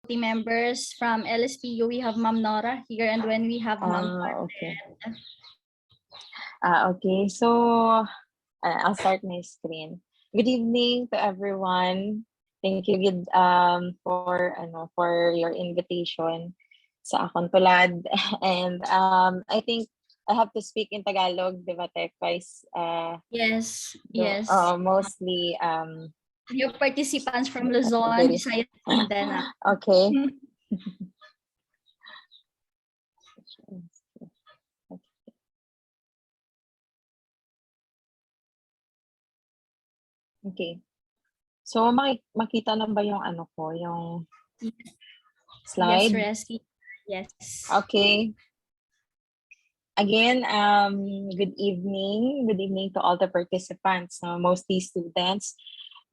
team members from LSPU. We have Ma'am Nora here, and when we have Ma'am Okay. Okay, so I'll start my screen. Good evening to everyone. Thank you for your invitation sa akong tulad. And I think I have to speak in Tagalog, di ba, Tech Vice? Yes, So, yes. mostly Your participants from Luzon, very Visayas, Mindanao. okay. Okay. So makita na ba yung ano ko, yung slide? Yes, Resky. Yes. Okay. Again, good evening. Good evening to all the participants, mostly students,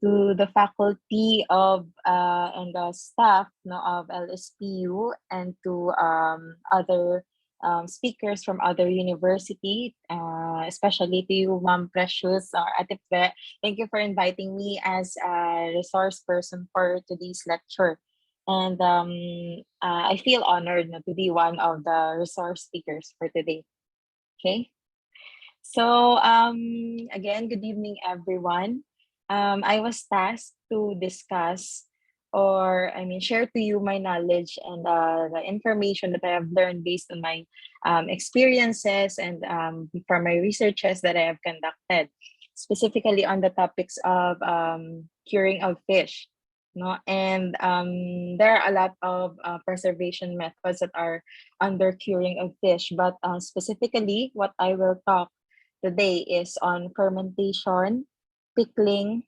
to the faculty of and the staff of LSPU, and to other speakers from other university, especially to you, Ma'am Precious or Ate Pre. Thank you for inviting me as a resource person for today's lecture. And I feel honored to be one of the resource speakers for today. Okay. So again, good evening, everyone. I was tasked to discuss, or share to you my knowledge and the information that I have learned based on my experiences and from my researches that I have conducted, specifically on the topics of curing of fish. No, and there are a lot of preservation methods that are under curing of fish, but specifically, what I will talk today is on fermentation, pickling,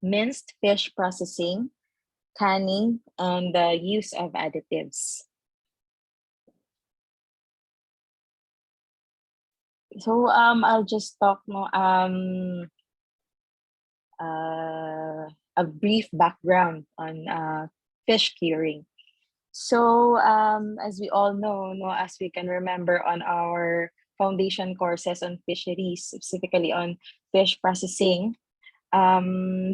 minced fish processing, canning, and the use of additives. So I'll just talk a brief background on fish curing. So as we all know, as we can remember on our foundation courses on fisheries, specifically on fish processing,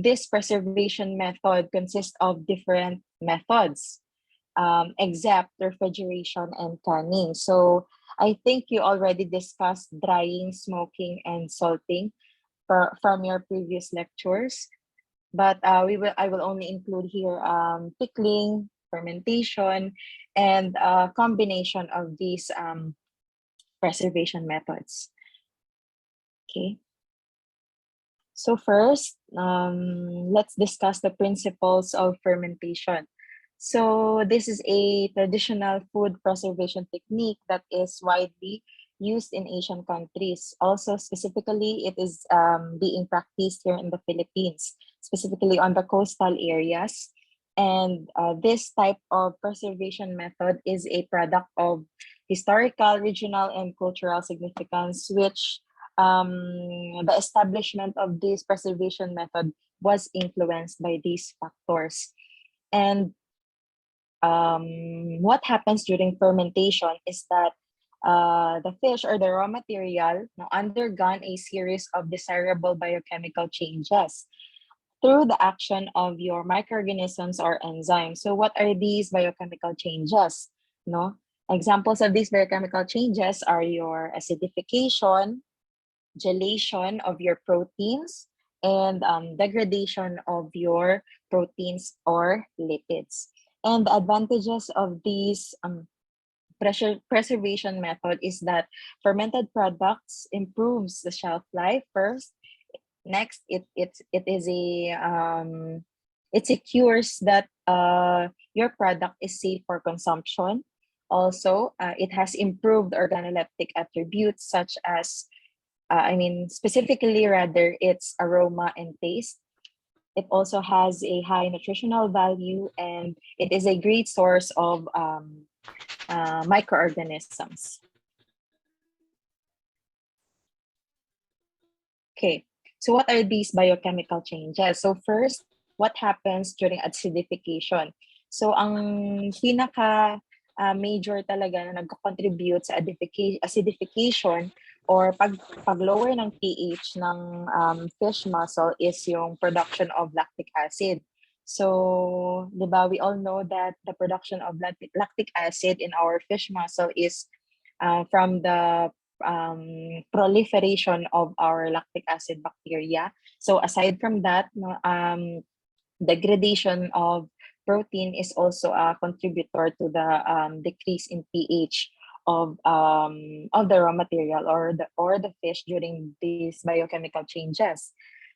this preservation method consists of different methods, except refrigeration and canning. So I think you already discussed drying, smoking, and salting from your previous lectures. But I will only include here pickling, fermentation, and a combination of these preservation methods. Okay. So first, let's discuss the principles of fermentation. So this is a traditional food preservation technique that is widely used in Asian countries. Also, specifically, it is being practiced here in the Philippines, specifically on the coastal areas. And this type of preservation method is a product of historical, regional, and cultural significance, which the establishment of this preservation method was influenced by these factors. And what happens during fermentation is that the fish or the raw material undergone a series of desirable biochemical changes through the action of your microorganisms or enzymes. So what are these biochemical changes? No? Examples of these biochemical changes are your acidification, gelation of your proteins, and degradation of your proteins or lipids. And the advantages of these preservation method is that fermented products improves the shelf life first. Next, it is a it secures that your product is safe for consumption. Also, it has improved organoleptic attributes such as specifically rather its aroma and taste. It also has a high nutritional value, and it is a great source of microorganisms. Okay, so what are these biochemical changes? So first, what happens during acidification? So ang pinaka major talaga na nag-contribute sa acidification or pag-lower ng pH ng fish muscle is yung production of lactic acid. So, di ba, we all know that the production of lactic acid in our fish muscle is from the proliferation of our lactic acid bacteria. So aside from that, no, degradation of protein is also a contributor to the decrease in pH of the raw material or the fish during these biochemical changes.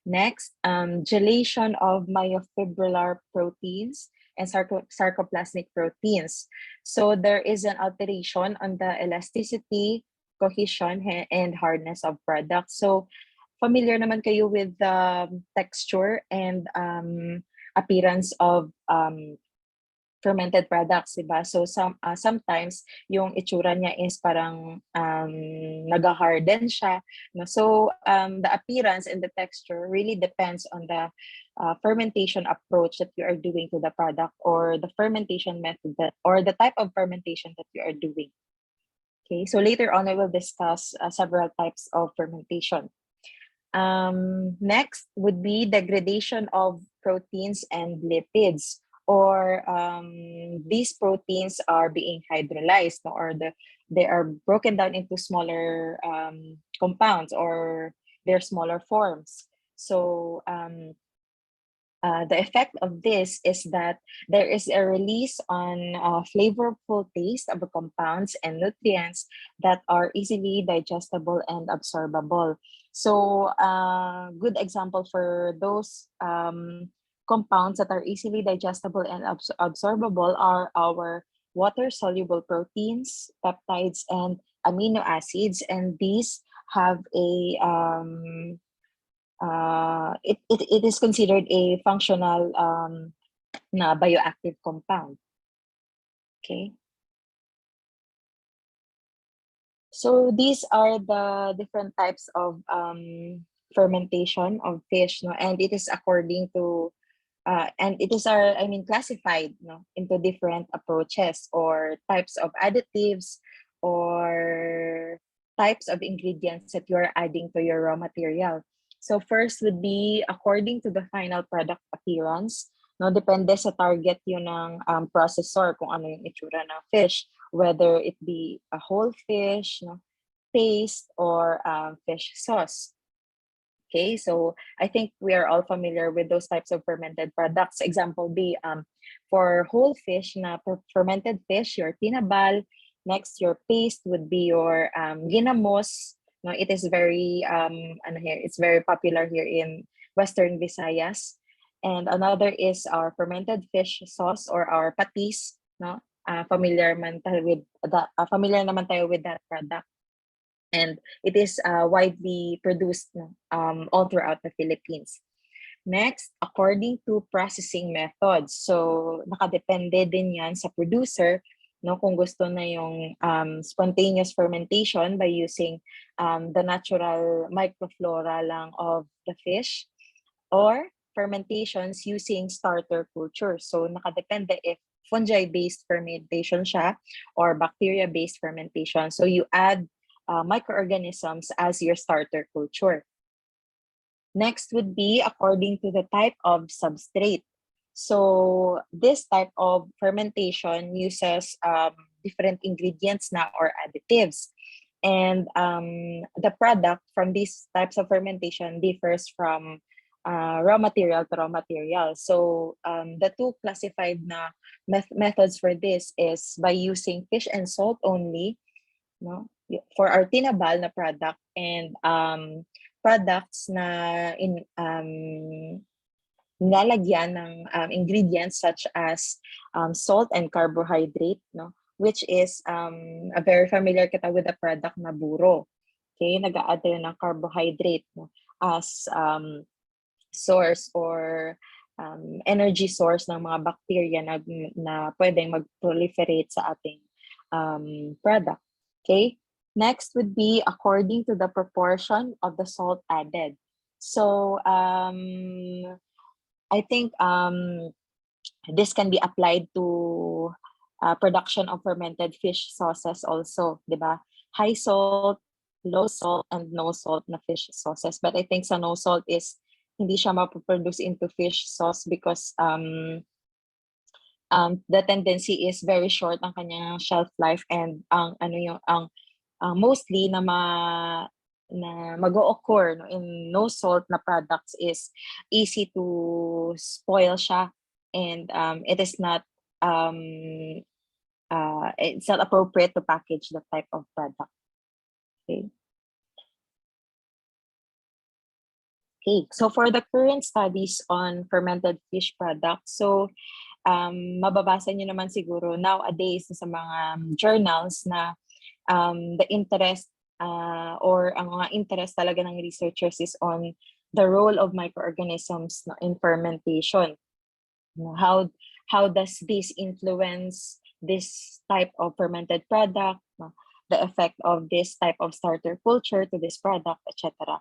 Next, gelation of myofibrillar proteins and sarcoplasmic proteins. So there is an alteration on the elasticity, cohesion, and hardness of products. So familiar naman kayo with the texture and appearance of fermented products, diba? So sometimes yung itsura niya is parang nag-harden siya. No? So the appearance and the texture really depends on the fermentation approach that you are doing to the product, or the fermentation method or the type of fermentation that you are doing. Okay, so later on I will discuss several types of fermentation. Next would be degradation of proteins and lipids, or these proteins are being hydrolyzed, no, or they are broken down into smaller compounds, or their smaller forms. So the effect of this is that there is a release on flavorful taste of the compounds and nutrients that are easily digestible and absorbable. So good example for those compounds that are easily digestible and absorbable are our water-soluble proteins, peptides, and amino acids, and these have a it is considered a functional na bioactive compound. Okay. So these are the different types of fermentation of fish, no, and it is according to and it is classified, no, into different approaches or types of additives or types of ingredients that you are adding to your raw material. So first would be according to the final product appearance. No, depende sa target yun ng processor kung ano yung itsura ng fish, whether it be a whole fish, no, paste, or fish sauce. Okay, so I think we are all familiar with those types of fermented products. Example B, for whole fish, na fermented fish, your tinabal. Next, your paste would be your ginamos. No, it is very it's very popular here in Western Visayas. And another is our fermented fish sauce, or our patis. No, familiar naman tayo with that product. And it is widely produced all throughout the Philippines. Next, according to processing methods. So, nakadepende din yan sa producer, no, kung gusto na yung spontaneous fermentation by using the natural microflora lang of the fish, or fermentations using starter culture. So, nakadepende if fungi-based fermentation siya or bacteria-based fermentation. So, you add microorganisms as your starter culture. Next would be according to the type of substrate. So this type of fermentation uses different ingredients na or additives. And the product from these types of fermentation differs from raw material to raw material. So the two classified na methods for this is by using fish and salt only, no, for our tinabal na product, and products na nilalagyan ng ingredients such as salt and carbohydrate, no, which is a very familiar kita with the product na buro. Okay, nag-a-add tayo ng carbohydrate, no, as source or energy source ng mga bacteria na pwedeng mag-proliferate sa ating product. Okay, next would be according to the proportion of the salt added. So I think this can be applied to production of fermented fish sauces also, diba? High salt, low salt, and no salt na fish sauces. But I think sa no salt is hindi siya mapoproduce into fish sauce because the tendency is very short ang kanyang shelf life, and mostly na mag-o-occur no, in no salt na products is easy to spoil siya, and it's not appropriate to package that type of product. Okay. Okay, so for the current studies on fermented fish products, so mababasa nyo naman siguro nowadays sa mga journals na the interest or ang mga interest talaga ng researchers is on the role of microorganisms no, in fermentation. You know, how does this influence this type of fermented product, no, the effect of this type of starter culture to this product, etc.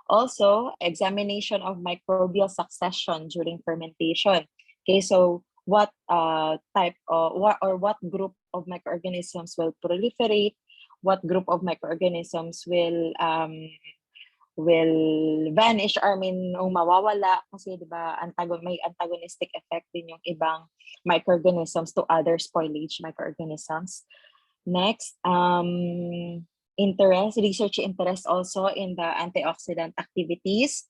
Also, examination of microbial succession during fermentation. Okay, so what type of what group of microorganisms will proliferate, what group of microorganisms will vanish, or I mean, mawawala kasi 'di ba may antagonistic effect din yung ibang microorganisms to other spoilage microorganisms. Next, research interest also in the antioxidant activities,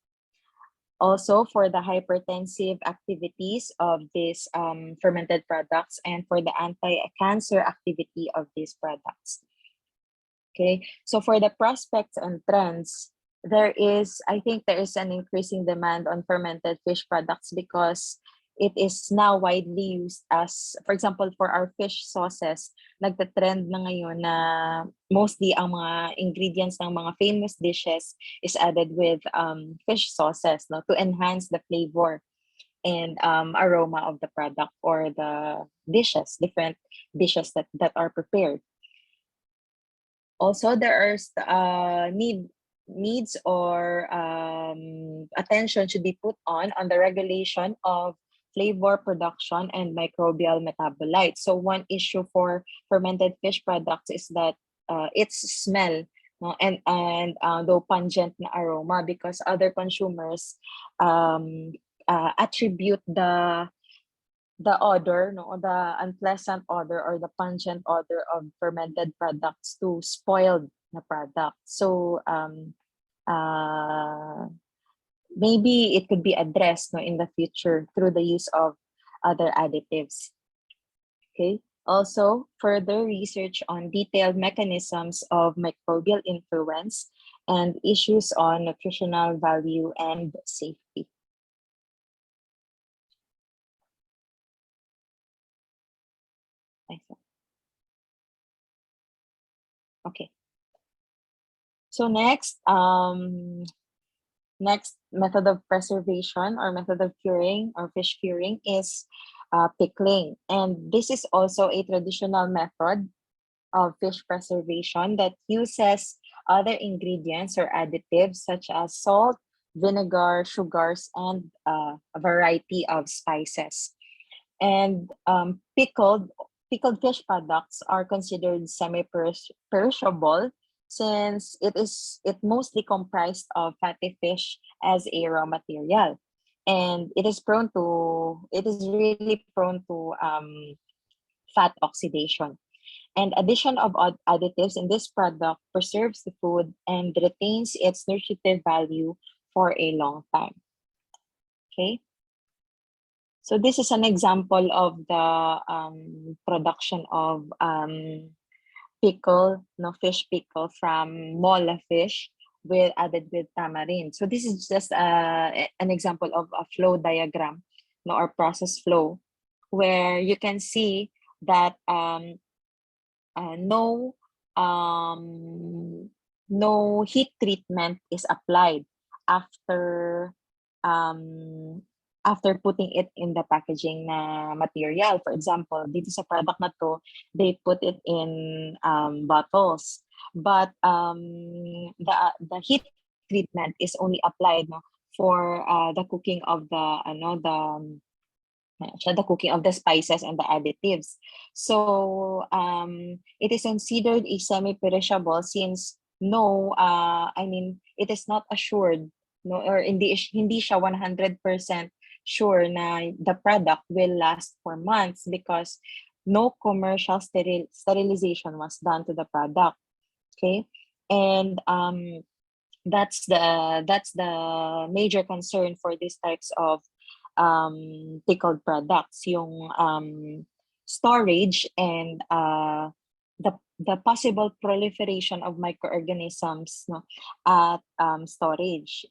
also for the hypertensive activities of these fermented products, and for the anti-cancer activity of these products. Okay, so for the prospects and trends, I think there is an increasing demand on fermented fish products because it is now widely used as, for example, for our fish sauces, nagtatrend na ngayon na mostly ang mga ingredients ng mga famous dishes is added with fish sauces, no, to enhance the flavor and aroma of the product or the dishes, different dishes that are prepared. Also, there are needs or attention should be put on the regulation of flavor production and microbial metabolites. So one issue for fermented fish products is that its smell, no, and though pungent na aroma, because other consumers attribute the odor, no, the unpleasant odor or the pungent odor of fermented products to spoiled na product. So maybe it could be addressed, no, in the future through the use of other additives. Okay. Also, further research on detailed mechanisms of microbial influence and issues on nutritional value and safety. Okay. So next method of preservation or method of curing or fish curing is pickling. And this is also a traditional method of fish preservation that uses other ingredients or additives such as salt, vinegar, sugars, and a variety of spices. And pickled fish products are considered semi-perishable since it mostly comprised of fatty fish as a raw material, and it is really prone to fat oxidation. And addition of additives in this product preserves the food and retains its nutritive value for a long time. Okay. So this is an example of the production of fish pickle from mola fish added with tamarind. So this is just an example of a flow diagram, no, or process flow, where you can see that no heat treatment is applied after putting it in the packaging na material. For example, dito sa product na to, they put it in bottles. But the heat treatment is only applied, no, for the cooking of the cooking of the spices and the additives. So it is considered a semi-perishable since it is not assured no, or hindi siya 100% sure na the product will last for months because no commercial sterilization was done to the product. Okay, and that's the major concern for these types of pickled products, yung storage and the possible proliferation of microorganisms, no, at storage,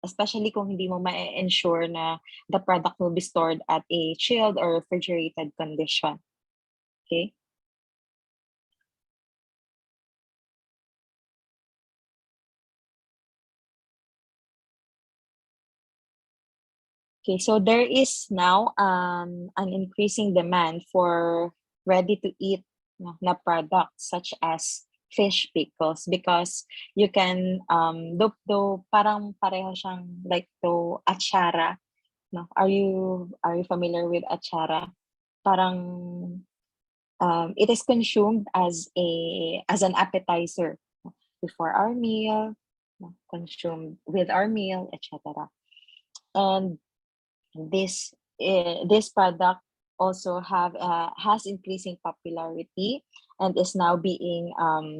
especially kung hindi mo ma-ensure na the product will be stored at a chilled or refrigerated condition. Okay. Okay, so there is now an increasing demand for ready-to-eat na products such as fish pickles because you can though parang pareho siyang like to achara, no? Are you familiar with achara? Parang it is consumed as an appetizer before our meal, no? Consumed with our meal, etc. And this product also has increasing popularity and is now being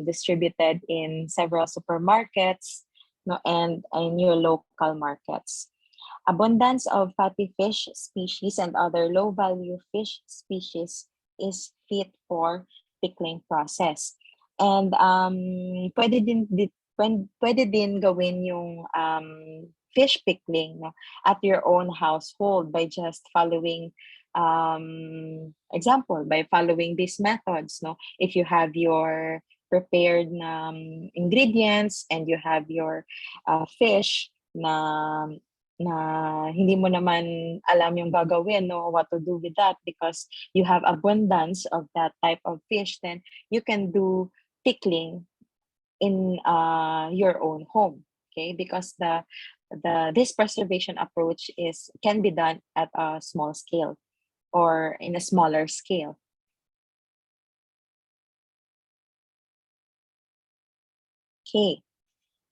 distributed in several supermarkets, no, and in your local markets. Abundance of fatty fish species and other low value fish species is fit for pickling process. And pwede din gawin yung fish pickling, no, at your own household by just following by following these methods, no. If you have your prepared ingredients and you have your fish na hindi mo naman alam yung gagawin, no, what to do with that because you have abundance of that type of fish, then you can do pickling in your own home. Okay, because this preservation approach can be done at a small scale or in a smaller scale. Okay,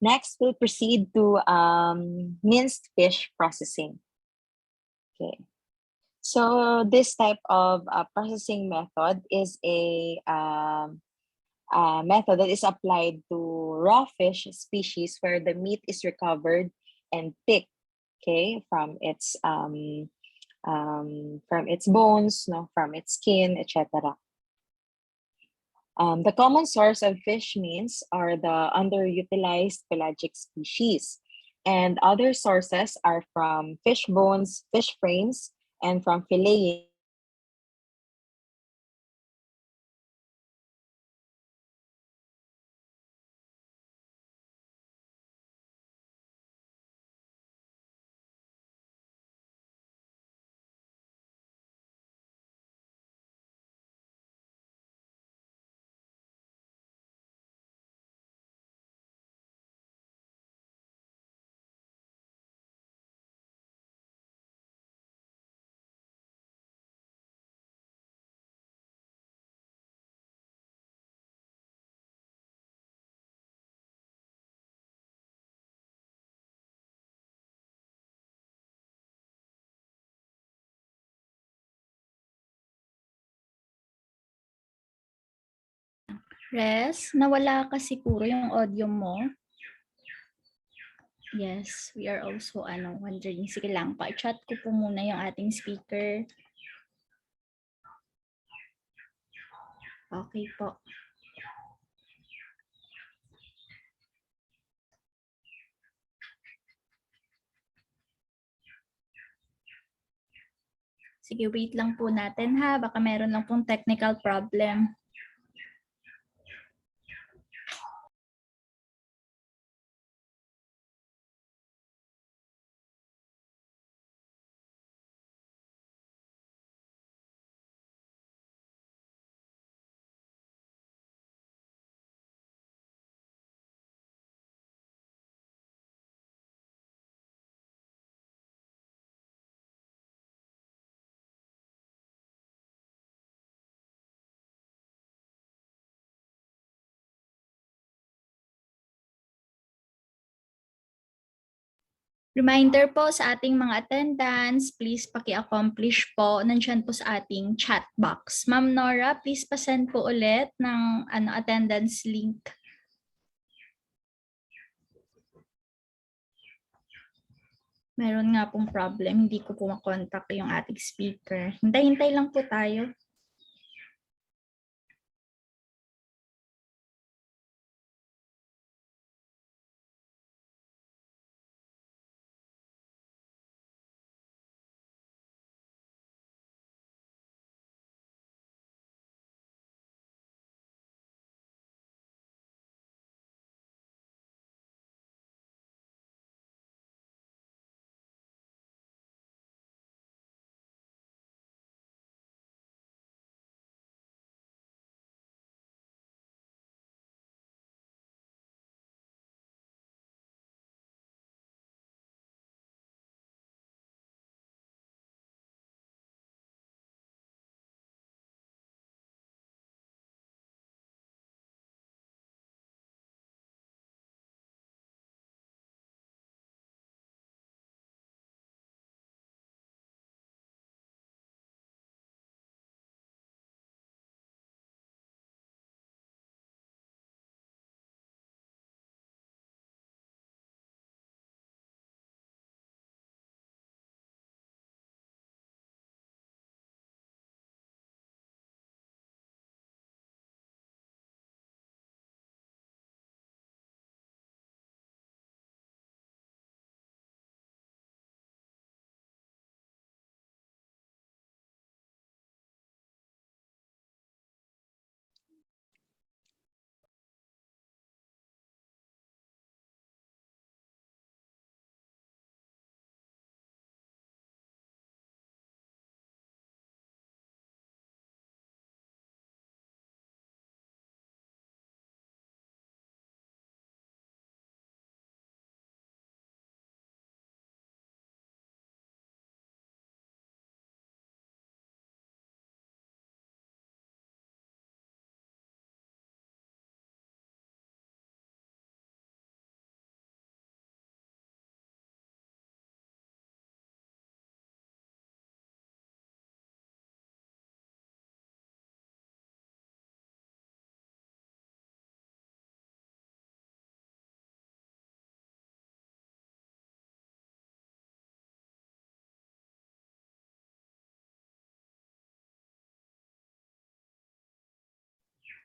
next we'll proceed to minced fish processing. Okay, so this type of processing method is a method that is applied to raw fish species where the meat is recovered and picked, okay, from its bones, no, from its skin, etc. The common source of fish means are the underutilized pelagic species, and other sources are from fish bones, fish frames, and from filleting. Res, nawala ka siguro yung audio mo. Yes, we are also wondering. Sige lang, pa-chat ko po muna yung ating speaker. Okay po. Sige, wait lang po natin ha. Baka meron lang pong technical problem. Reminder po sa ating mga attendants, please paki-accomplish po. Nandiyan po sa ating chat box. Ma'am Nora, please pasend po ulit ng attendance link. Meron nga pong problem, hindi ko po makontak yung ating speaker. Hintay-hintay lang po tayo.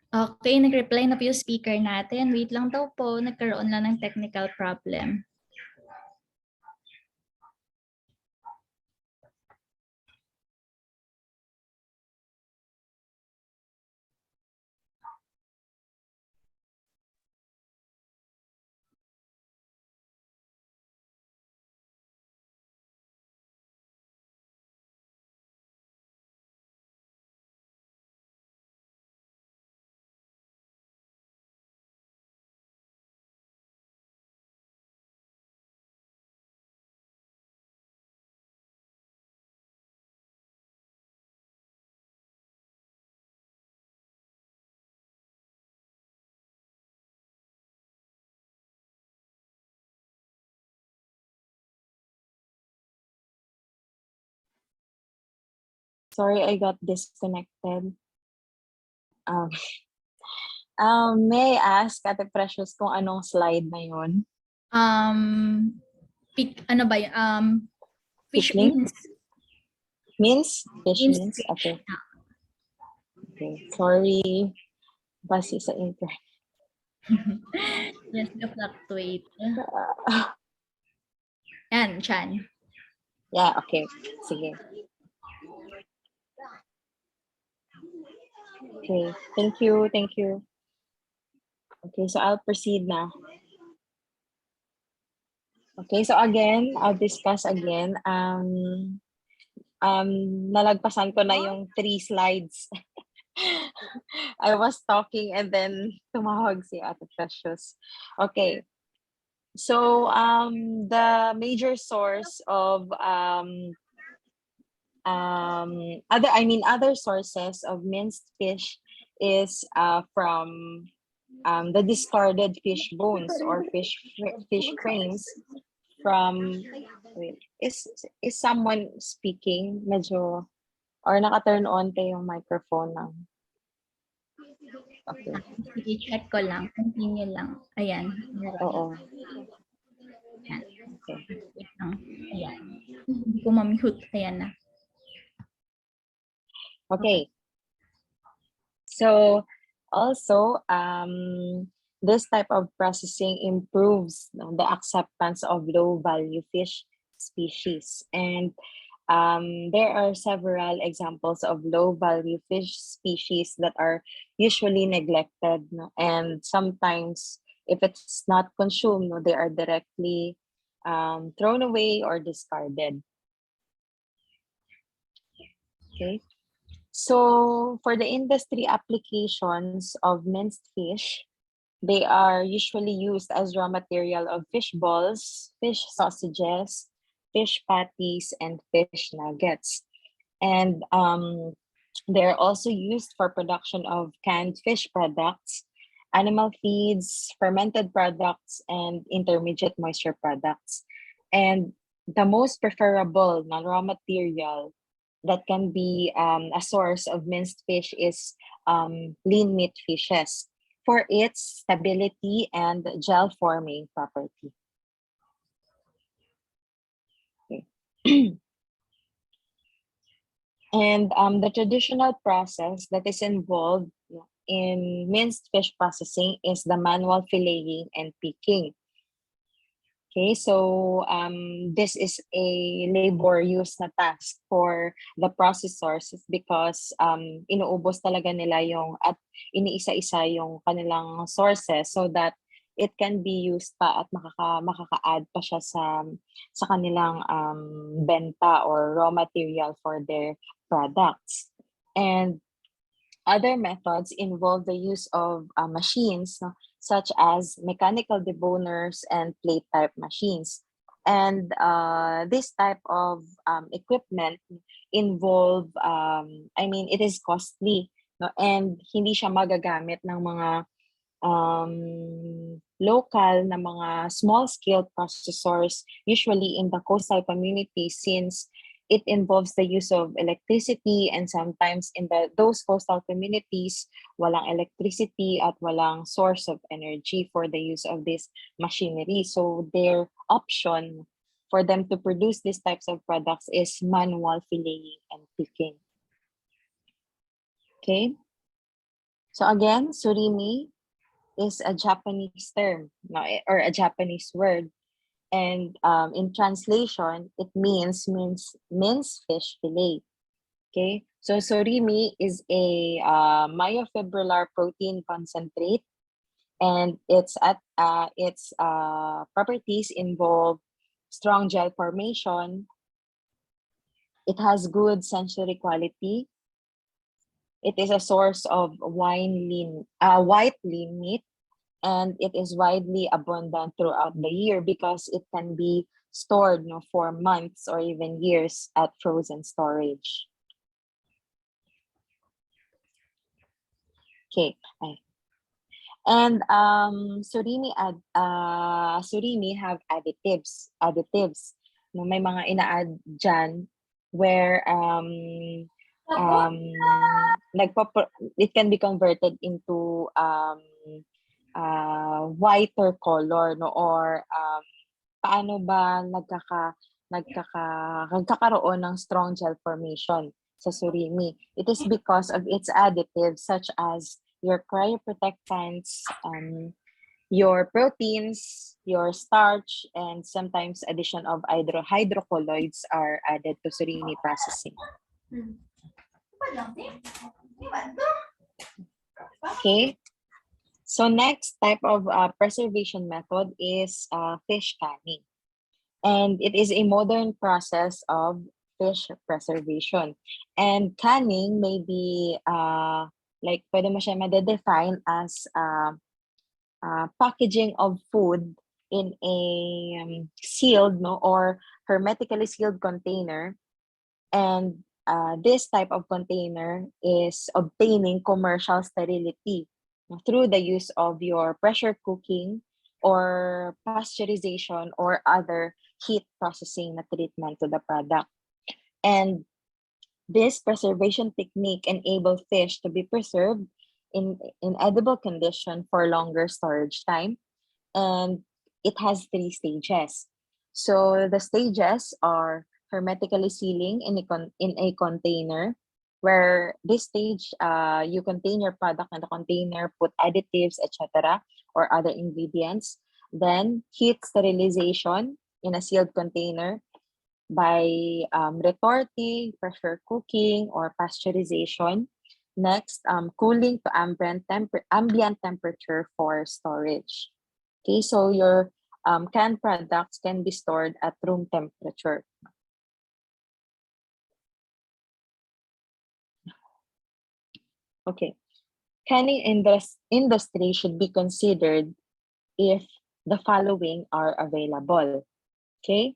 Okay, nag-reply na po yung speaker natin. Wait lang daw po, nagkaroon lang ng technical problem. Sorry, I got disconnected. May I ask, Ate Precious, kung anong slide na yun? Ano ba yun? Fish Picnic? beans. Means? Fish Means means? fish. Okay. Okay. Sorry. Basi sa internet. Yes, na-fluctuate. Yan, Chan. Yeah, okay. Sige. Okay. Thank you. Thank you. Okay, so I'll proceed now. Okay, so again, I'll discuss again. Nalagpasan ko na yung 3 slides. I was talking and then tumawag si Ate Precious. Okay. So the major source of other sources of minced fish is from the discarded fish bones or fish frames from, wait, is someone speaking? Medyo, or naka-turn on kayong microphone ng, okay, Sige, check ko lang. Continue lang. Ayan. oo, Ayan. okay. Wait lang. Ayan. Hindi ko ma-mute. Ayan na. Okay. So also, this type of processing improves the acceptance of low value fish species. And there are several examples of low value fish species that are usually neglected, no? And sometimes if it's not consumed, no, they are directly thrown away or discarded. Okay. So for the industry applications of minced fish, they are usually used as raw material of fish balls, fish sausages, fish patties, and fish nuggets. And they're also used for production of canned fish products, animal feeds, fermented products, and intermediate moisture products. And the most preferable non-raw material that can be a source of minced fish is lean meat fishes for its stability and gel forming property. Okay. And the traditional process that is involved in minced fish processing is the manual filleting and picking. Okay, so this is a labor-use na task for the processors because inuubos talaga nila yung at iniisa-isa yung kanilang sources so that it can be used pa at makaka-add pa siya sa kanilang benta or raw material for their products. And other methods involve the use of machines, no, such as mechanical deboners and plate type machines. And this type of equipment involve, it is costly, no, and hindi siya magagamit ng mga local na mga small-scale processors, usually in the coastal community, since it involves the use of electricity, and sometimes in those coastal communities, walang electricity at walang source of energy for the use of this machinery. So their option for them to produce these types of products is manual filleting and picking. Okay. So again, surimi is a Japanese term, no, or a Japanese word. And in translation, it means minced fish fillet. Okay, so surimi is a myofibrillar protein concentrate, and its properties involve strong gel formation. It has good sensory quality. It is a source of white lean meat, and it is widely abundant throughout the year because it can be stored, for months or even years at frozen storage. Okay. And surimi have additives. No, may mga ina-add dyan where it can be converted into whiter color, no, or paano ba nagkakaroon ng strong gel formation sa surimi. It is because of its additives such as your cryoprotectants, your proteins, your starch, and sometimes addition of hydrocolloids are added to surimi processing. Okay. So next type of preservation method is fish canning. And it is a modern process of fish preservation. And canning may be pwede mo siya ma-define as packaging of food in a sealed, no, or hermetically sealed container. And this type of container is obtaining commercial sterility through the use of your pressure cooking or pasteurization or other heat processing na treatment to the product. And this preservation technique enables fish to be preserved in edible condition for longer storage time, and it has 3 stages. So the stages are hermetically sealing in a container, where this stage, you contain your product in the container, put additives, etc., or other ingredients. Then heat sterilization in a sealed container by retorting, pressure cooking, or pasteurization. Next, cooling to ambient temperature for storage. Okay, so your canned products can be stored at room temperature. Okay, canning industry should be considered if the following are available. Okay,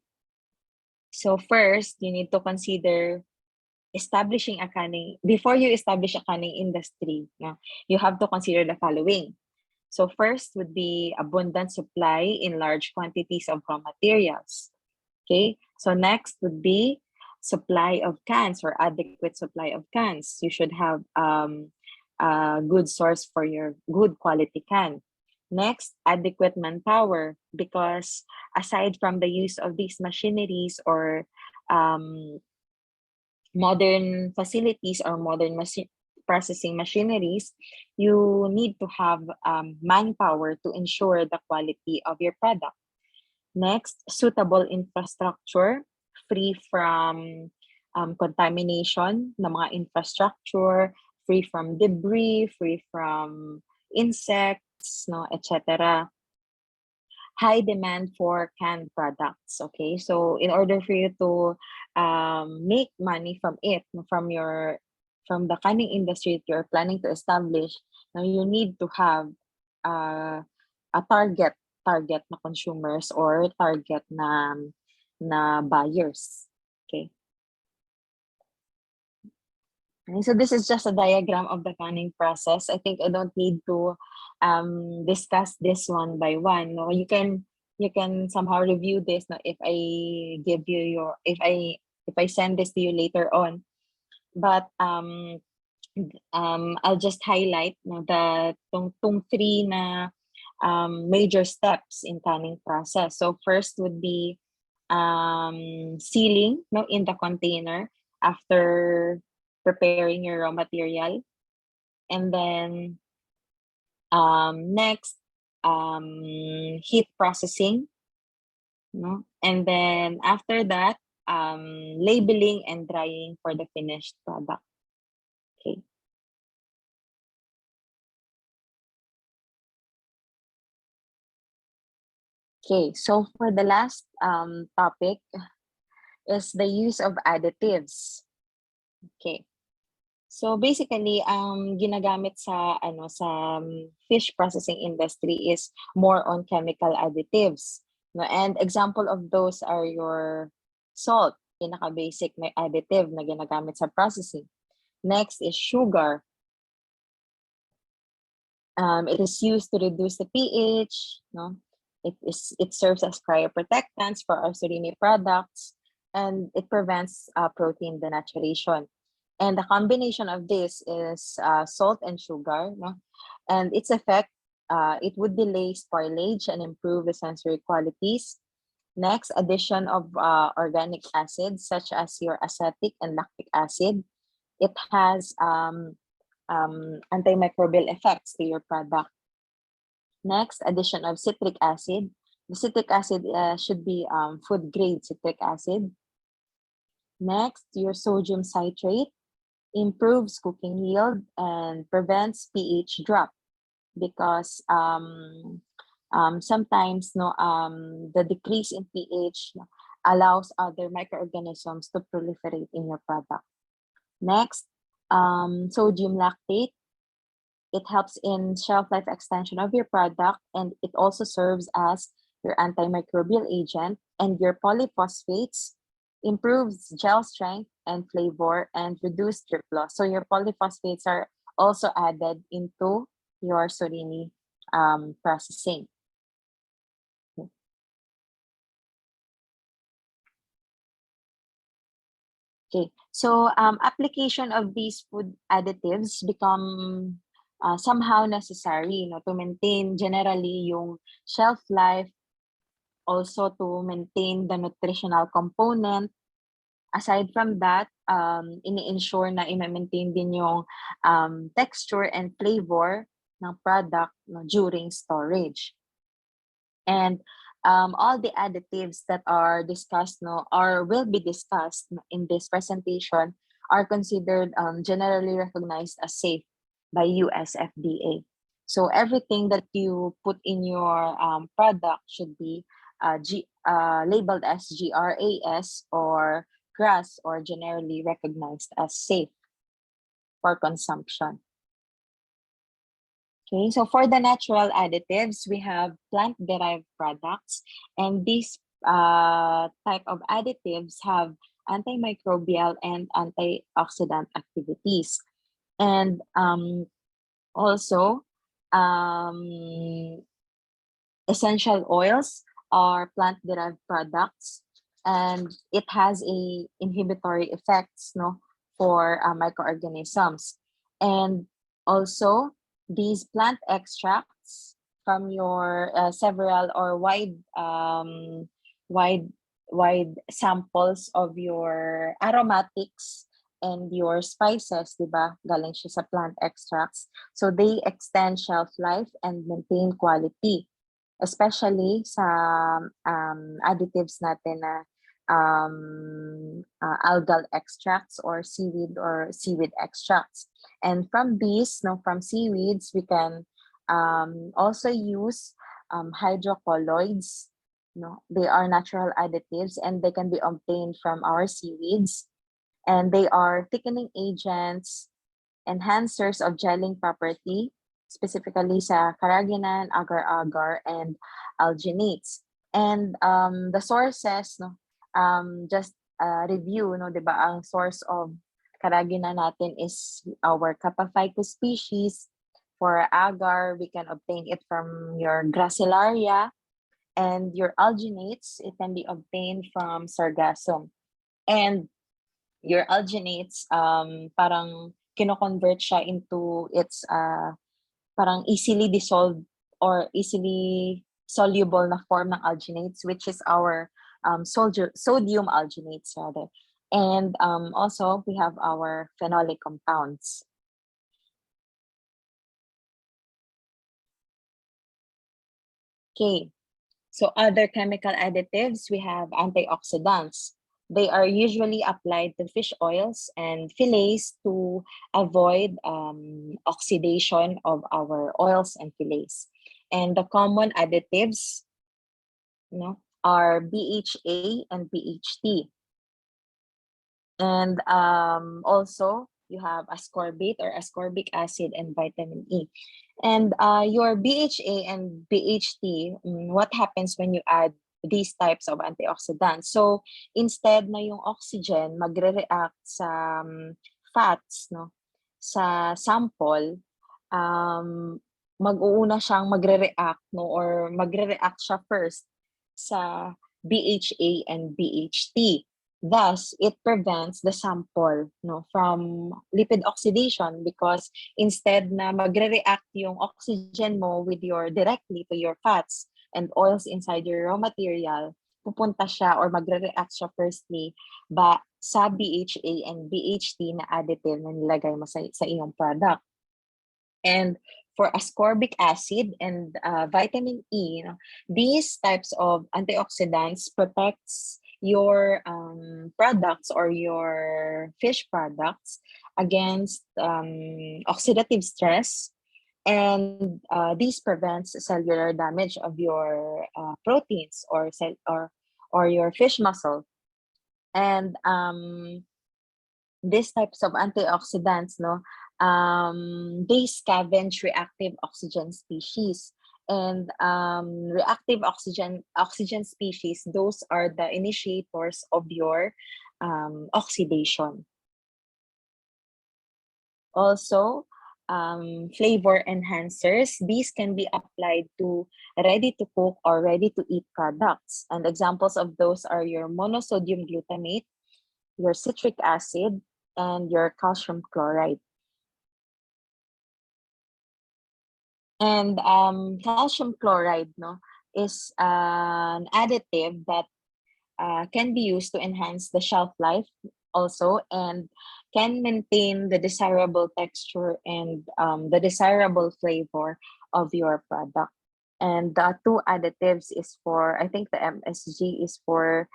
so first, you need to consider establishing a canning. Before you establish a canning industry, you have to consider the following. So first would be abundant supply in large quantities of raw materials. Okay, so next would be supply of cans or adequate supply of cans. You should have a good source for your good quality can. Next, adequate manpower, because aside from the use of these machineries or modern facilities or modern processing machineries, you need to have manpower to ensure the quality of your product. Next, suitable infrastructure, free from contamination ng mga infrastructure, free from debris, free from insects, no, etc. High demand for canned products. Okay, so in order for you to make money from it, from the canning industry that you're planning to establish, now you need to have a target na consumers or target na buyers. Okay. And so this is just a diagram of the canning process. I think I don't need to discuss this one by one. No, you can somehow review this. No, if I give you if I send this to you later on. But I'll just highlight no, the tong 3 na major steps in canning process. So first would be sealing no, in the container after preparing your raw material. And then next, heat processing. No? And then after that, labeling and drying for the finished product. Okay. Okay, so for the last topic is the use of additives. Okay. So basically, ginagamit sa fish processing industry is more on chemical additives. No? And example of those are your salt, pinaka-basic na additive na ginagamit sa processing. Next is sugar. It is used to reduce the pH. No? It serves as cryoprotectants for our surimi products, and it prevents protein denaturation. And the combination of this is salt and sugar, no? And its effect, it would delay spoilage and improve the sensory qualities. Next, addition of organic acids such as your acetic and lactic acid. It has antimicrobial effects to your product. Next, addition of citric acid. The citric acid should be food grade citric acid. Next, your sodium citrate improves cooking yield and prevents pH drop, because sometimes the decrease in pH allows other microorganisms to proliferate in your product. Next, sodium lactate. It helps in shelf life extension of your product, and it also serves as your antimicrobial agent. And your polyphosphates improves gel strength and flavor and reduce drip loss. So your polyphosphates are also added into your surimi processing. Okay, so application of these food additives become somehow necessary, to maintain generally yung shelf life, also to maintain the nutritional component. Aside from that, ini-ensure na i-maintain din yung texture and flavor ng product, during storage. And all the additives that are discussed, or will be discussed in this presentation are considered generally recognized as safe by US FDA. So everything that you put in your product should be labeled as GRAS or GRAS, or generally recognized as safe for consumption. Okay, so for the natural additives, we have plant-derived products, and these type of additives have antimicrobial and antioxidant activities. And also, essential oils are plant-derived products, and it has a inhibitory effects, for microorganisms. And also, these plant extracts from your several or wide samples of your aromatics and your spices, di ba? Galing siya sa plant extracts. So they extend shelf life and maintain quality, especially sa additives natin na algal extracts or seaweed extracts. And from these, from seaweeds, we can also use hydrocolloids. They are natural additives and they can be obtained from our seaweeds. And they are thickening agents, enhancers of gelling property, specifically sa carrageenan, agar-agar, and alginates. And the sources, just review, di ba, ang source of carrageenan natin is our Capaphycus species. For agar, we can obtain it from your Gracilaria, and your alginates, it can be obtained from Sargassum. And your alginates, parang kino-convert siya into its parang easily dissolved or easily soluble na form ng alginates, which is our sodium alginates rather. And also we have our phenolic compounds. Okay, so other chemical additives, we have antioxidants. They are usually applied to fish oils and fillets to avoid oxidation of our oils and fillets. And the common additives, are BHA and BHT. And also, you have ascorbate or ascorbic acid and vitamin E. And your BHA and BHT, what happens when you add these types of antioxidants? So instead na yung oxygen magre-react sa fats, sa sample, mag-uuna siyang magre-react, or magre-react siya first sa BHA and BHT. Thus, it prevents the sample from lipid oxidation, because instead na magre-react yung oxygen mo directly to your fats and oils inside your raw material, pupunta siya or magre-react siya firstly sa BHA and BHT na additive na nilagay mo sa iyong product. And for ascorbic acid and vitamin E, these types of antioxidants protects your products or your fish products against oxidative stress, and this prevents cellular damage of your proteins or your fish muscle. And these types of antioxidants, they scavenge reactive oxygen species. And reactive oxygen species, those are the initiators of your oxidation. Also, flavor enhancers, these can be applied to ready-to-cook or ready-to-eat products. And examples of those are your monosodium glutamate, your citric acid, and your calcium chloride. And calcium chloride, no, is an additive that can be used to enhance the shelf life also, and can maintain the desirable texture and the desirable flavor of your product. And the two additives is for, I think the MSG is for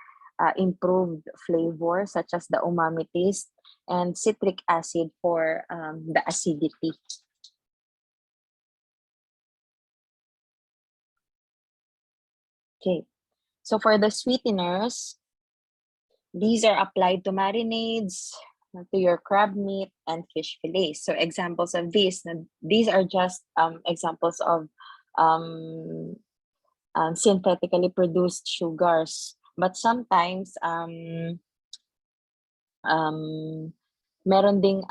improved flavor, such as the umami taste, and citric acid for the acidity. Okay, so for the sweeteners, these are applied to marinades, to your crab meat and fish fillets. So examples of these are just examples of um, synthetically produced sugars. But sometimes meron ding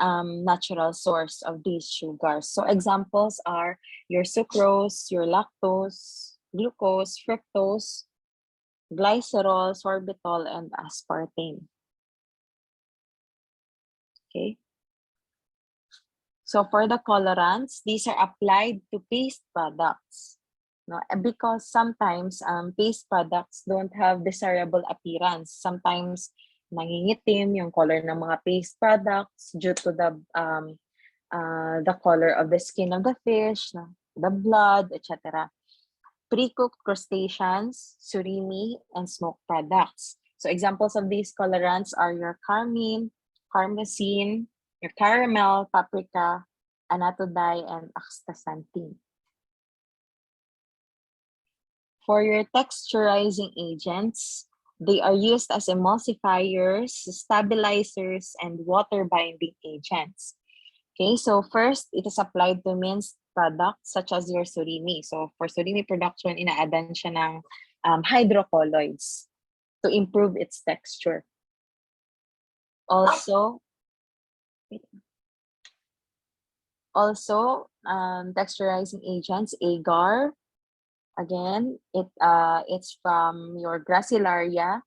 natural source of these sugars. So examples are your sucrose, your lactose, glucose, fructose, glycerol, sorbitol, and aspartame. Okay. So for the colorants, these are applied to paste products. No, because sometimes paste products don't have desirable appearance. Sometimes nangingitim yung color ng mga paste products due to the color of the skin of the fish, the blood, etc. Pre-cooked crustaceans, surimi, and smoked products. So examples of these colorants are your carmine, carmazine, your caramel, paprika, anatodai, and astaxanthin. For your texturizing agents, they are used as emulsifiers, stabilizers, and water binding agents. Okay, so first, it is applied to minced products such as your surimi. So for surimi production, ina-addan siya ng hydrocolloids to improve its texture. Also, texturizing agents, agar. Again, it's from your gracilaria,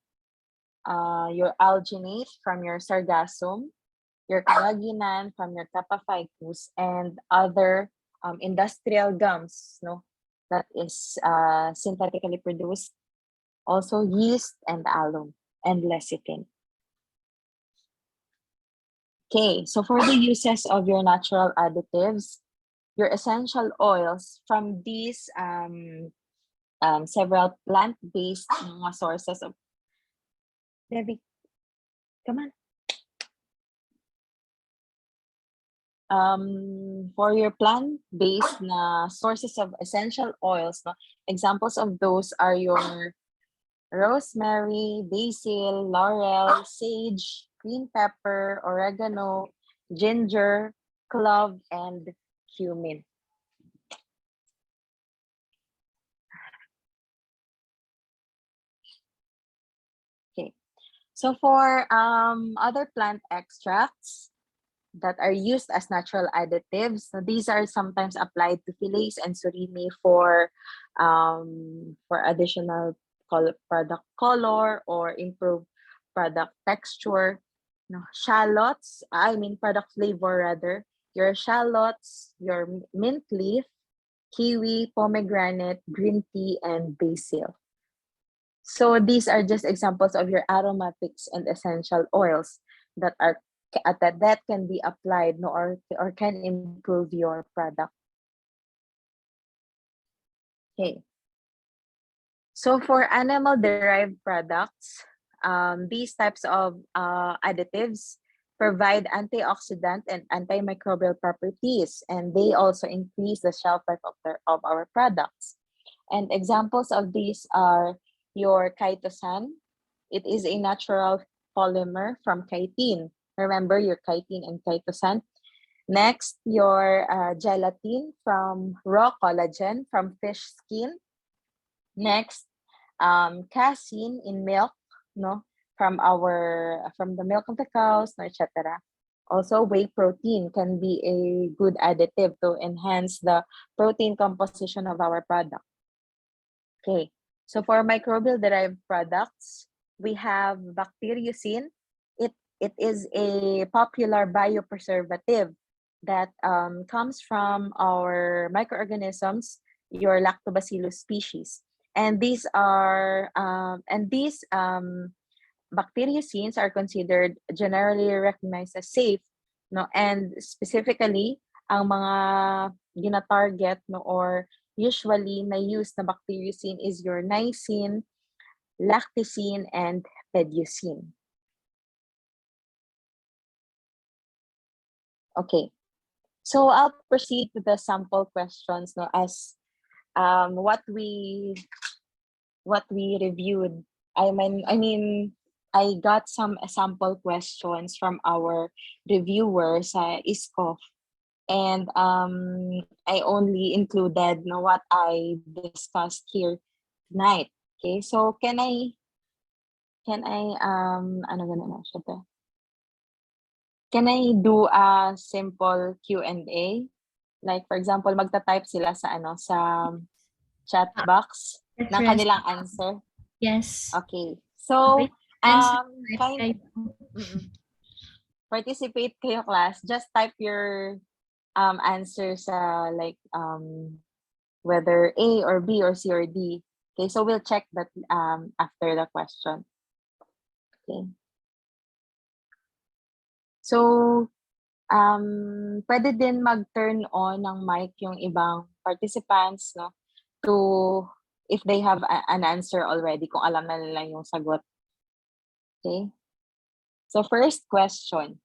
your alginate from your sargassum, your carrageenan from your Kappa ficus, and other industrial gums, no, that is synthetically produced. Also yeast and alum and lecithin. Okay, so for the uses of your natural additives, your essential oils from these several plant-based sources of Debbie, come on. For your plant-based sources of essential oils, no, examples of those are your rosemary, basil, laurel, sage, green pepper, oregano, ginger, clove, and cumin. Okay, so for other plant extracts that are used as natural additives, so these are sometimes applied to fillets and surimi for additional product color or improve product texture. No, shallots, I mean product flavor rather, your shallots, your mint leaf, kiwi, pomegranate, green tea, and basil. So these are just examples of your aromatics and essential oils that are that can be applied, no, or can improve your product. Okay. So for animal-derived products, these types of additives provide antioxidant and antimicrobial properties, and they also increase the shelf life of our products. And examples of these are your chitosan. It is a natural polymer from chitin. Remember your chitin and chitosan. Next, your gelatin from raw collagen from fish skin. Next, casein in milk, no, from the milk of the cows, no, etc. Also, whey protein can be a good additive to enhance the protein composition of our product. Okay, so for microbial derived products, we have bacteriocin. It It is a popular biopreservative that comes from our microorganisms, your lactobacillus species. And these bacteriocins are considered generally recognized as safe, no, and specifically ang mga gina-target, no, or usually na use na bacteriocin is your niacin, lacticin, and pediocin. Okay, so I'll proceed to the sample questions, no, as what we reviewed. I got some sample questions from our reviewers sa ISCOF, and I only included, no, what I discussed here tonight. Okay, so can I can I do a simple Q&A? Like for example, magta-type sila sa sa chat box ng Address. kanilang answer. Yes. Okay. So, Answer participate kayo, class. Just type your answer sa like whether A or B or C or D. Okay, so we'll check that after the question. Okay. So, pwede din mag-turn on ng mic yung ibang participants, no, to if they have an answer already, kung alam na nila yung sagot. Okay. So first question.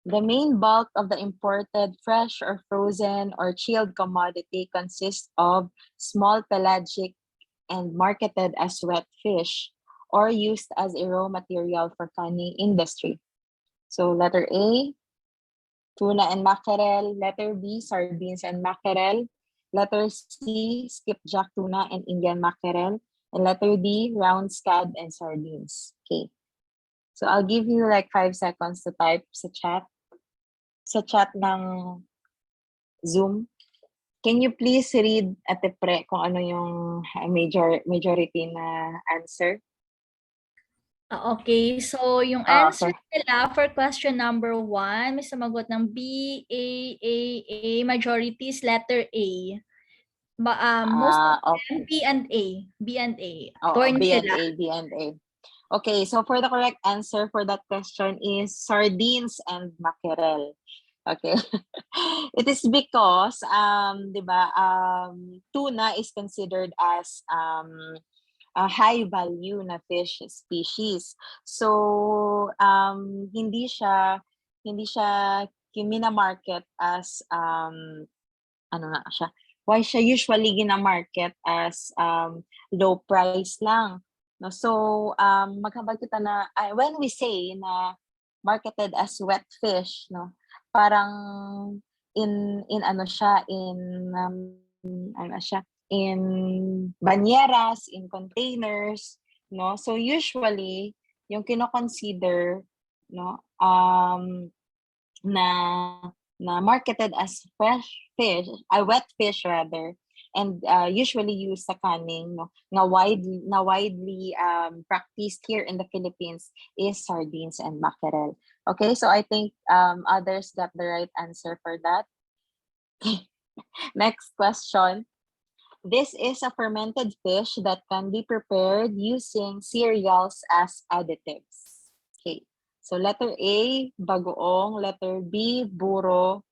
The main bulk of the imported fresh or frozen or chilled commodity consists of small pelagic and marketed as wet fish or used as a raw material for canning industry. So letter A, tuna and mackerel. Letter B, sardines and mackerel. Letter C, skipjack tuna and Indian mackerel. And letter D, round scad and sardines. Okay. So I'll give you like 5 seconds to type sa chat. Sa chat ng Zoom. Can you please read at the pre kung ano yung majority na answer? Okay, so yung answer nila for question number 1, may sumagot ng B, A, majority is letter A. Most of them, B and A. Torn B and sila. A, B and A. Okay, so for the correct answer for that question is sardines and mackerel. Okay. It is because, di ba, tuna is considered as a high value na fish species. So, hindi siya mina-market as why siya usually gina-market as low price lang. No, so maghabag kita na when we say na marketed as wet fish, no, parang in banyeras, in containers, no. So usually yung kino-consider, no, na marketed as fresh fish, wet fish rather, and usually used sa canning, no, na widely practiced here in the Philippines is sardines and mackerel. Okay, so I think others got the right answer for that. Next question. This is a fermented fish that can be prepared using cereals as additives. Okay. So letter A, bagoong. Letter B, buro.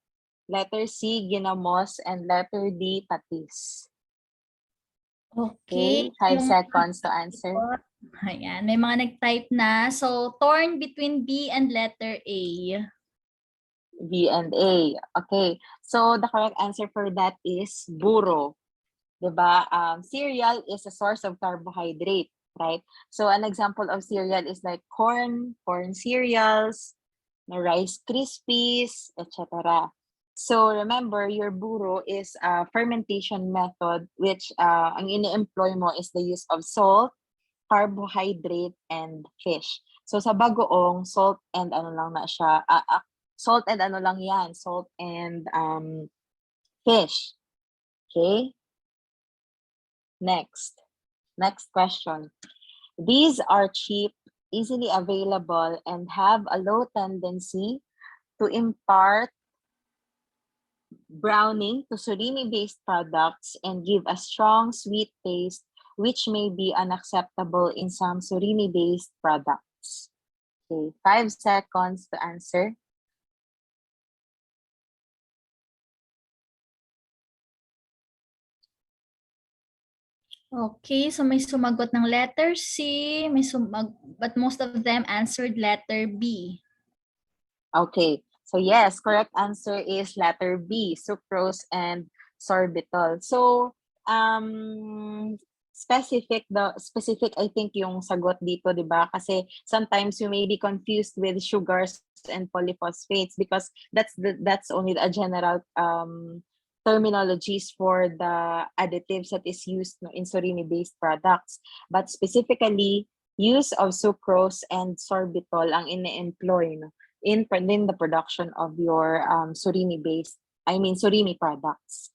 Letter C, ginamos. And letter D, patis. Okay. 5 seconds to answer. Ayan, may mga nag-type na. So, torn between B and letter A. B and A. Okay. So, the correct answer for that is buro. Diba? Cereal is a source of carbohydrate, right? So, an example of cereal is like corn cereals, Rice Krispies, etc. So, remember, your buro is a fermentation method which ang ini-employ mo is the use of salt, carbohydrate, and fish. So, sa bagoong, salt and ano lang na siya, salt and ano lang yan, salt and fish. Okay? Next question. These are cheap easily available, and have a low tendency to impart browning to surimi-based products and give a strong sweet taste, which may be unacceptable in some surimi-based products. Okay, 5 seconds to answer. Okay, so may sumagot ng letter C, but most of them answered letter B. Okay, so yes, correct answer is letter B, sucrose and sorbitol. So, specific I think yung sagot dito, 'di ba? Kasi sometimes you may be confused with sugars and polyphosphates because that's only a general terminologies for the additives that is used in surimi-based products. But specifically, use of sucrose and sorbitol ang ine-employ in the production of your surimi products.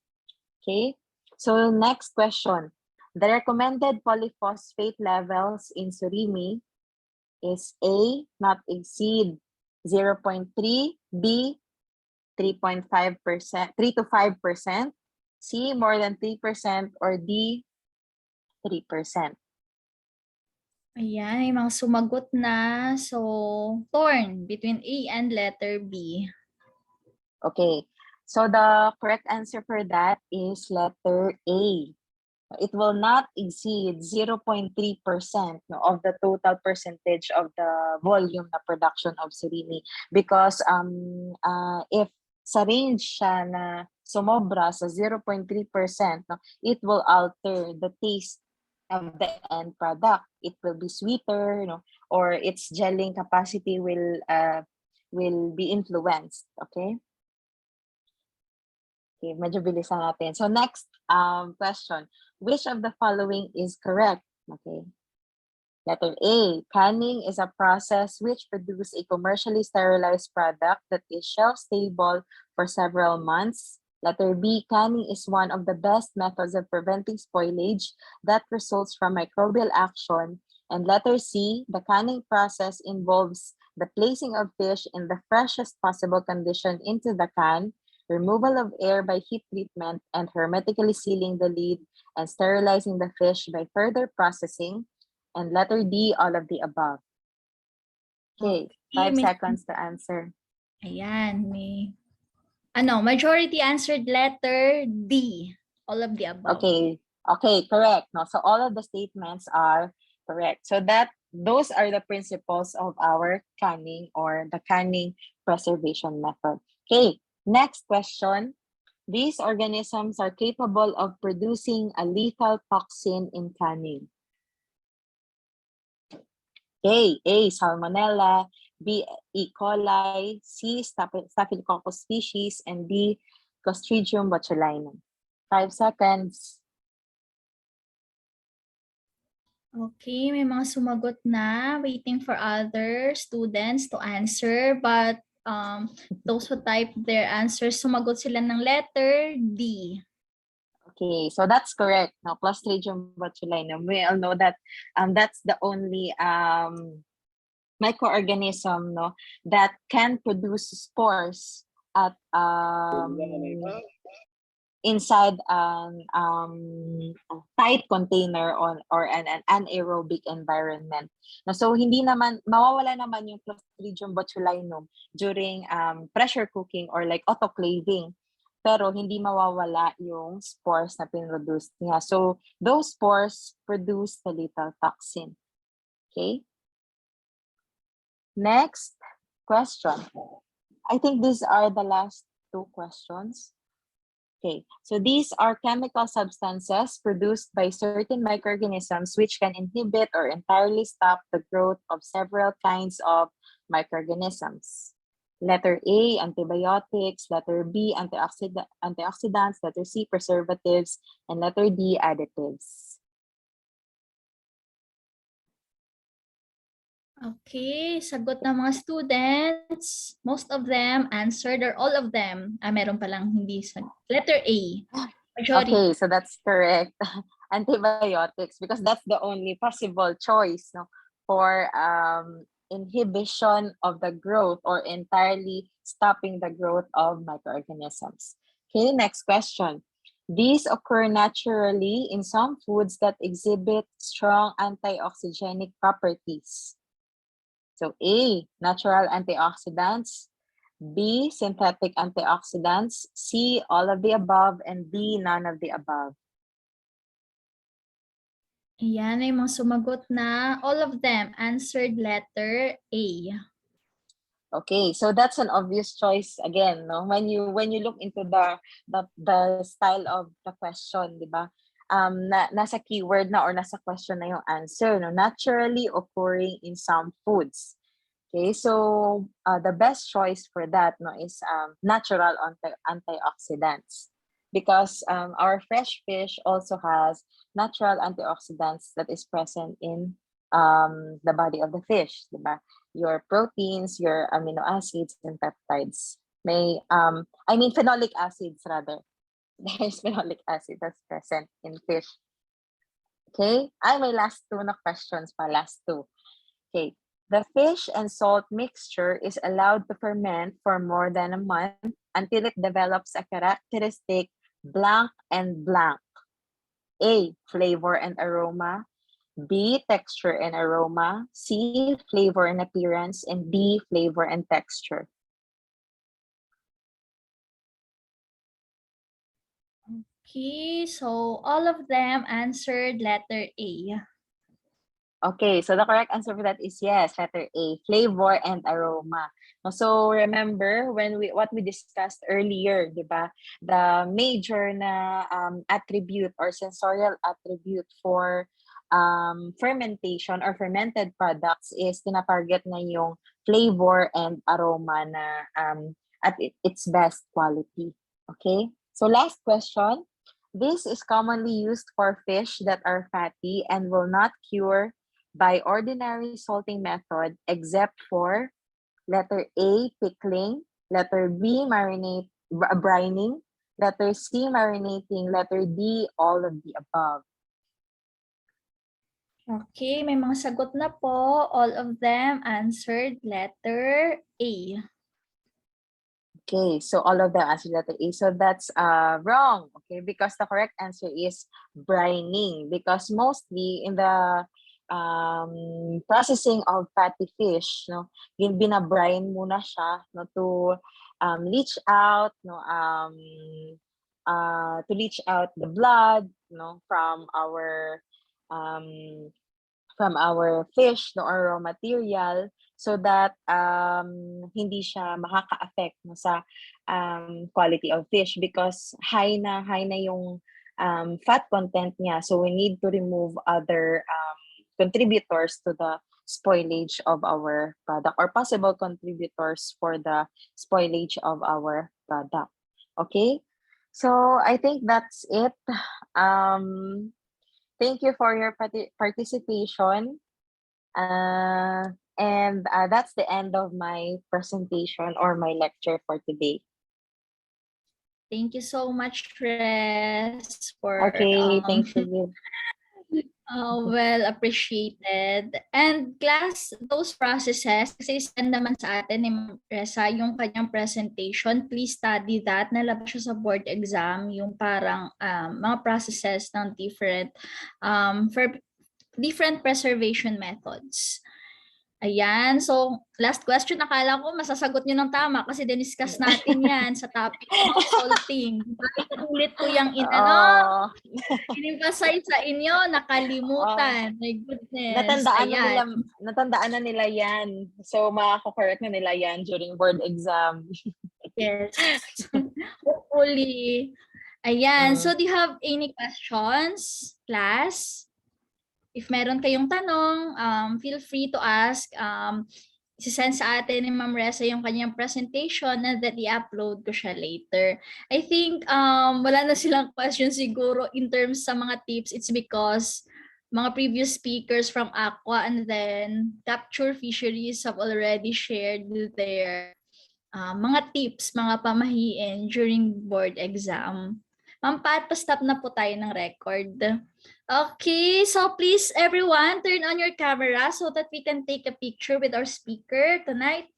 Okay, so next question. The recommended polyphosphate levels in surimi is A, not exceed 0.3, B, 3.5%, 3 to 5%, C, more than 3%, or D, 3%. Ayan, may mga sumagot na. So, torn between A and letter B. Okay, so the correct answer for that is letter A. It will not exceed 0.3% of the total percentage of the volume na production of surimi because if sa range siya na sumobra sa 0.3%, it will alter the taste of the end product. It will be sweeter, or its gelling capacity will be influenced. Okay? Okay, medyo bilisan natin. So next question. Which of the following is correct? Okay. Letter A, canning is a process which produces a commercially sterilized product that is shelf-stable for several months. Letter B, canning is one of the best methods of preventing spoilage that results from microbial action. And letter C, the canning process involves the placing of fish in the freshest possible condition into the can, removal of air by heat treatment, and hermetically sealing the lid and sterilizing the fish by further processing. And letter D, all of the above. Okay, 5 seconds to answer. Ayan, majority answered letter D, all of the above. Okay, correct. No, so all of the statements are correct. So those are the principles of our canning or the canning preservation method. Okay, next question. These organisms are capable of producing a lethal toxin in canning. Okay, A, Salmonella, B, E. coli, C, Staphylococcus species, and D, Clostridium botulinum. 5 seconds. Okay, may mga sumagot na. Waiting for other students to answer. But those who typed their answers, sumagot sila ng letter D. Okay, so that's correct. Now, Clostridium botulinum. We all know that that's the only microorganism that can produce spores at inside an tight container or an anaerobic environment. So hindi naman mawawala naman yung Clostridium botulinum during pressure cooking or like autoclaving. Pero hindi mawawala yung spores na pinroduce niya. So those spores produce the lethal toxin. Okay? Next question. I think these are the last 2 questions. Okay, so these are chemical substances produced by certain microorganisms which can inhibit or entirely stop the growth of several kinds of microorganisms. Letter A, antibiotics. Letter B, antioxidants. Letter C, preservatives. And letter D, additives. Okay, sagot ng mga students. Most of them answered or all of them. Meron palang hindi sagot. Letter A. Majority. Okay, so that's correct. Antibiotics, because that's the only possible choice for inhibition of the growth or entirely stopping the growth of microorganisms. Okay, next question. These occur naturally in some foods that exhibit strong antioxygenic properties. So A, natural antioxidants, B, synthetic antioxidants, C, all of the above, and D, none of the above. Ayan, may mga sumagot na. All of them answered letter A. Okay, so that's an obvious choice again, no? When you look into the style of the question, di ba? Nasa keyword na or nasa question na yung answer, no? Naturally occurring in some foods. Okay, so the best choice for that, no, is natural antioxidants, because our fresh fish also has natural antioxidants that is present in the body of the fish, di ba? Your proteins, your amino acids and peptides. Phenolic acids rather. There's phenolic acid that's present in fish. Okay, may last two na questions pa, last two. Okay, the fish and salt mixture is allowed to ferment for more than a month until it develops a characteristic blank and blank. A, flavor and aroma. B, texture and aroma. C, flavor and appearance. And D, flavor and texture. Okay, so all of them answered letter A. Okay, so the correct answer for that is yes, letter A, flavor and aroma. So remember what we discussed earlier, di ba? The major na attribute or sensorial attribute for fermentation or fermented products is tinatarget na yung flavor and aroma na at its best quality. Okay? So last question. This is commonly used for fish that are fatty and will not cure by ordinary salting method except for letter A, pickling, letter B, brining, letter C, marinating, letter D, all of the above. Okay, may mga sagot na po. All of them answered letter A. Okay, so all of them answered letter A. So that's wrong, okay, because the correct answer is brining, because mostly in the processing of fatty fish, no, binabrine muna siya, no, to leach out, no, to leach out the blood, no, from our fish, no, or raw material, so that hindi siya makaka-affect, no, sa quality of fish, because high na yung fat content niya, so we need to remove other contributors to the spoilage of our product or possible contributors for the spoilage of our product. Okay, so I think that's it. Thank you for your participation. And that's the end of my presentation or my lecture for today. Thank you so much, Res, for Thank you. well appreciated. And class, those processes, kasi send naman sa atin ni Resa yung kanyang presentation. Please study that. Nalabas siya sa board exam, yung parang mga processes ng for different preservation methods. Ayan. So, last question. Akala ko masasagot nyo ng tama kasi diniscuss natin yan sa topic ng salting. Bakit ulit ko yung in-emphasize sa inyo, nakalimutan. My goodness. Natandaan na nila yan. So, makakorek na nila yan during board exam. Yes. Hopefully. Ayan. So, do you have any questions, class? If meron kayong tanong, feel free to ask. Isasend sa atin ni Ma'am Resa yung kanyang presentation and that i-upload ko siya later. I think wala na silang question siguro in terms sa mga tips. It's because mga previous speakers from Aqua and then Capture Fisheries have already shared their mga tips, mga pamahiin during board exam. Ma'am Pat, pa-stop na po tayo ng record. Okay, so please everyone, turn on your camera so that we can take a picture with our speaker tonight.